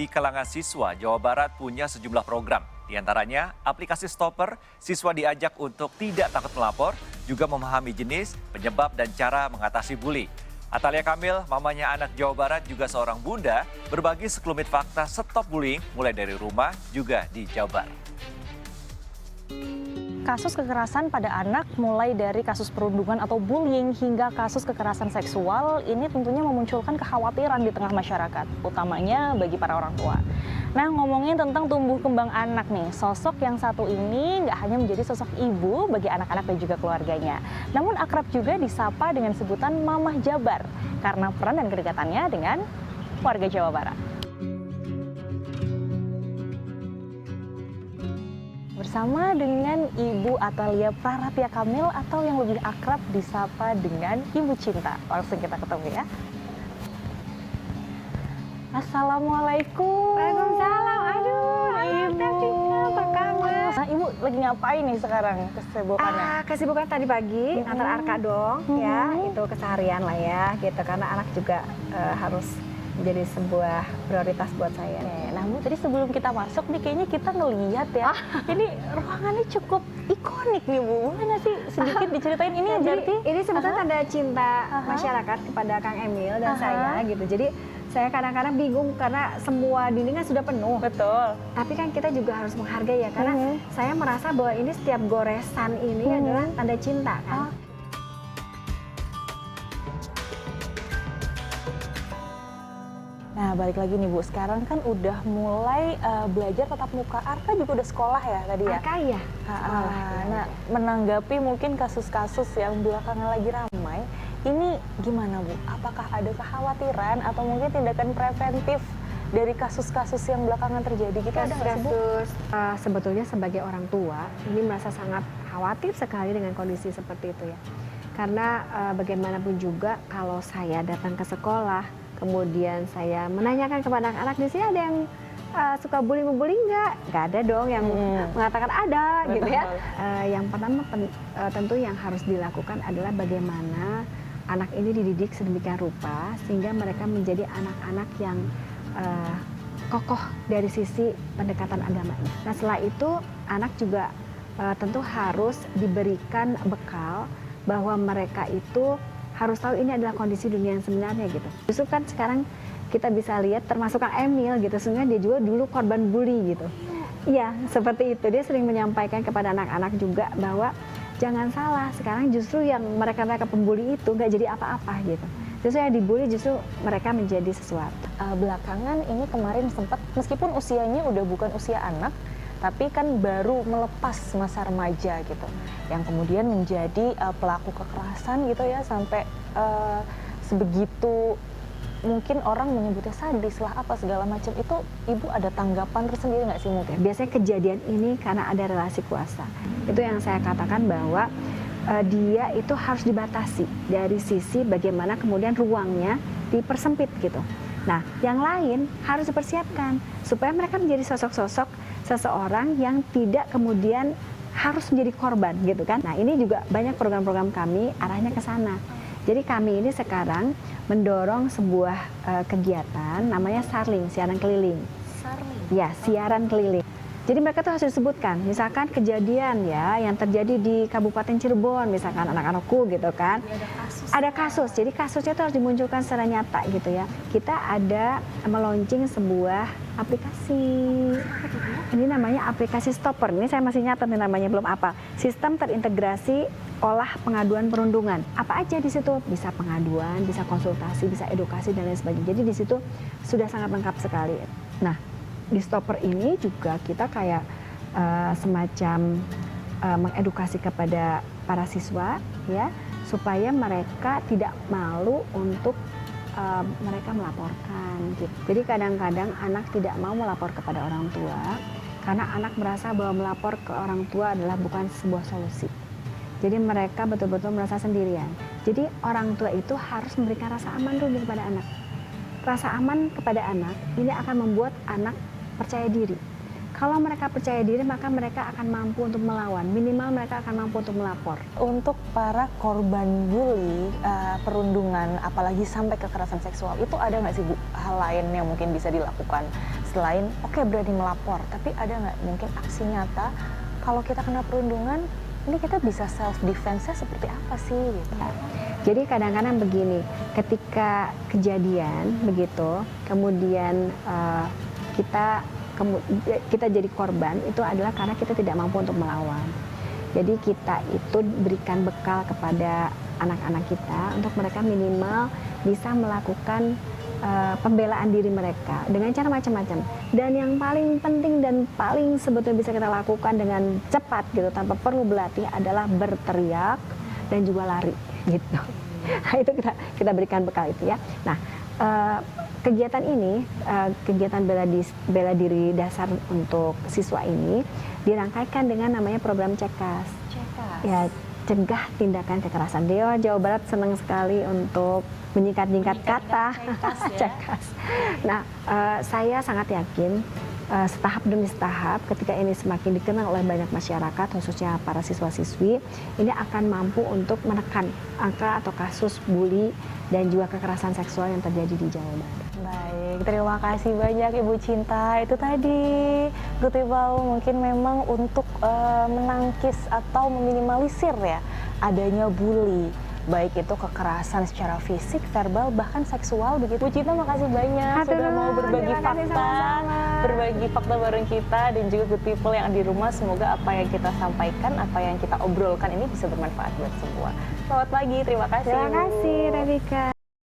di kalangan siswa, Jawa Barat punya sejumlah program. Di antaranya, aplikasi Stopper, siswa diajak untuk tidak takut melapor, juga memahami jenis, penyebab, dan cara mengatasi bully. Atalia Kamil, mamanya anak Jawa Barat, juga seorang bunda, berbagi sekelumit fakta stop bullying, mulai dari rumah, juga di Jawa Barat. Kasus kekerasan pada anak mulai dari kasus perundungan atau bullying hingga kasus kekerasan seksual ini tentunya memunculkan kekhawatiran di tengah masyarakat, utamanya bagi para orang tua. Nah, ngomongin tentang tumbuh kembang anak nih, sosok yang satu ini nggak hanya menjadi sosok ibu bagi anak-anak dan juga keluarganya, namun akrab juga disapa dengan sebutan Mamah Jabar karena peran dan kedekatannya dengan warga Jawa Barat. Bersama dengan Ibu Atalia Praratia Kamil atau yang lebih akrab disapa dengan Ibu Cinta. Langsung kita ketemu ya. Assalamualaikum. Waalaikumsalam. Aduh, Ibu. apa kabar? Nah, Ibu lagi ngapain nih sekarang kesibukannya? Kesibukan tadi pagi antar Arka dong, ya itu keseharian lah ya, gitu karena anak juga harus menjadi sebuah prioritas buat saya. Nah, Bu, tadi sebelum kita masuk nih kayaknya kita ngelihat ya, ini ruangannya cukup ikonik nih, Bu. Boleh nggak sih sedikit diceritain ini berarti? Ini sebetulnya tanda cinta masyarakat kepada Kang Emil dan saya gitu. Jadi saya kadang-kadang bingung karena semua dindingnya sudah penuh. Betul. Tapi kan kita juga harus menghargai ya, karena saya merasa bahwa ini setiap goresan ini adalah tanda cinta kan. Nah, balik lagi nih Bu, sekarang kan udah mulai belajar tatap muka. Arka juga udah sekolah ya tadi ya? Arka ya. Nah, menanggapi mungkin kasus-kasus yang belakangan lagi ramai, ini gimana Bu? Apakah ada kekhawatiran atau mungkin tindakan preventif dari kasus-kasus yang belakangan terjadi gitu? Ada nggak sih, Bu? Sebetulnya sebagai orang tua, ini merasa sangat khawatir sekali dengan kondisi seperti itu ya. Karena bagaimanapun juga kalau saya datang ke sekolah, kemudian saya menanyakan kepada anak-anak di sini ada yang suka bully-membuli nggak ada dong yang mengatakan ada gitu ya. Yang pertama tentu yang harus dilakukan adalah bagaimana anak ini dididik sedemikian rupa sehingga mereka menjadi anak-anak yang kokoh dari sisi pendekatan agamanya. Nah, setelah itu anak juga tentu harus diberikan bekal bahwa mereka itu harus tahu ini adalah kondisi dunia yang sebenarnya gitu. Justru kan sekarang kita bisa lihat termasuk Kang Emil gitu, sehingga dia juga dulu korban bully gitu. Iya, seperti itu. Dia sering menyampaikan kepada anak-anak juga bahwa jangan salah, sekarang justru yang mereka pembuli itu nggak jadi apa-apa gitu. Justru yang dibully justru mereka menjadi sesuatu. Belakangan ini kemarin sempat, meskipun usianya udah bukan usia anak, tapi kan baru melepas masa remaja gitu, yang kemudian menjadi pelaku kekerasan gitu ya, sampai sebegitu mungkin orang menyebutnya sadis lah apa segala macam. Itu Ibu ada tanggapan tersendiri nggak sih mungkin? Biasanya kejadian ini karena ada relasi kuasa. Itu yang saya katakan bahwa dia itu harus dibatasi dari sisi bagaimana kemudian ruangnya dipersempit gitu. Nah, yang lain harus dipersiapkan supaya mereka menjadi sosok-sosok seseorang yang tidak kemudian harus menjadi korban gitu kan. Nah, ini juga banyak program-program kami arahnya ke sana. Jadi kami ini sekarang mendorong sebuah kegiatan namanya Sarling, siaran keliling. Sarling? Ya, siaran keliling. Jadi mereka tuh harus disebutkan, misalkan kejadian ya yang terjadi di Kabupaten Cirebon, misalkan anak-anakku gitu kan. Ada kasus, jadi kasusnya itu harus dimunculkan secara nyata gitu ya. Kita ada meluncing sebuah aplikasi. Ini namanya aplikasi Stopper. Ini saya masih nyatet nih namanya, belum apa. Sistem terintegrasi olah pengaduan perundungan. Apa aja di situ? Bisa pengaduan, bisa konsultasi, bisa edukasi dan lain sebagainya. Jadi di situ sudah sangat lengkap sekali. Nah, di Stopper ini juga kita kayak semacam mengedukasi kepada para siswa ya, supaya mereka tidak malu untuk mereka melaporkan gitu. Jadi kadang-kadang anak tidak mau melapor kepada orang tua karena anak merasa bahwa melapor ke orang tua adalah bukan sebuah solusi. Jadi mereka betul-betul merasa sendirian. Jadi orang tua itu harus memberikan rasa aman dulu kepada anak. Rasa aman kepada anak ini akan membuat anak percaya diri. Kalau mereka percaya diri, maka mereka akan mampu untuk melawan. Minimal mereka akan mampu untuk melapor. Untuk para korban bully, perundungan, apalagi sampai kekerasan seksual, itu ada nggak sih Bu, hal lain yang mungkin bisa dilakukan selain oke, berani melapor, tapi ada nggak mungkin aksi nyata kalau kita kena perundungan, ini kita bisa self defense-nya seperti apa sih gitu? Jadi kadang-kadang begini, ketika kejadian begitu, kemudian kita jadi korban, itu adalah karena kita tidak mampu untuk melawan. Jadi kita itu berikan bekal kepada anak-anak kita untuk mereka minimal bisa melakukan pembelaan diri mereka dengan cara macam-macam. Dan yang paling penting dan paling sebetulnya bisa kita lakukan dengan cepat gitu tanpa perlu berlatih adalah berteriak dan juga lari gitu. Nah, itu kita berikan bekal itu ya. Nah, kegiatan ini, kegiatan bela diri dasar untuk siswa ini dirangkaikan dengan namanya program CEKAS. Ya, cegah tindakan kekerasan. Dewa Jawa Barat senang sekali untuk menyingkat-nyingkat kata CEKAS. Nah, saya sangat yakin setahap demi setahap ketika ini semakin dikenal oleh banyak masyarakat, khususnya para siswa-siswi, ini akan mampu untuk menekan angka atau kasus bully dan juga kekerasan seksual yang terjadi di Jawa Barat. Baik, terima kasih banyak Ibu Cinta. Itu tadi Gu Tibau mungkin memang untuk menangkis atau meminimalisir ya adanya bully, baik itu kekerasan secara fisik, verbal, bahkan seksual begitu. Bu Cinta, makasih banyak sudah mau berbagi fakta bareng kita, dan juga good people yang di rumah. Semoga apa yang kita sampaikan, apa yang kita obrolkan ini bisa bermanfaat buat semua. Selamat pagi, terima kasih. Terima kasih, Revika.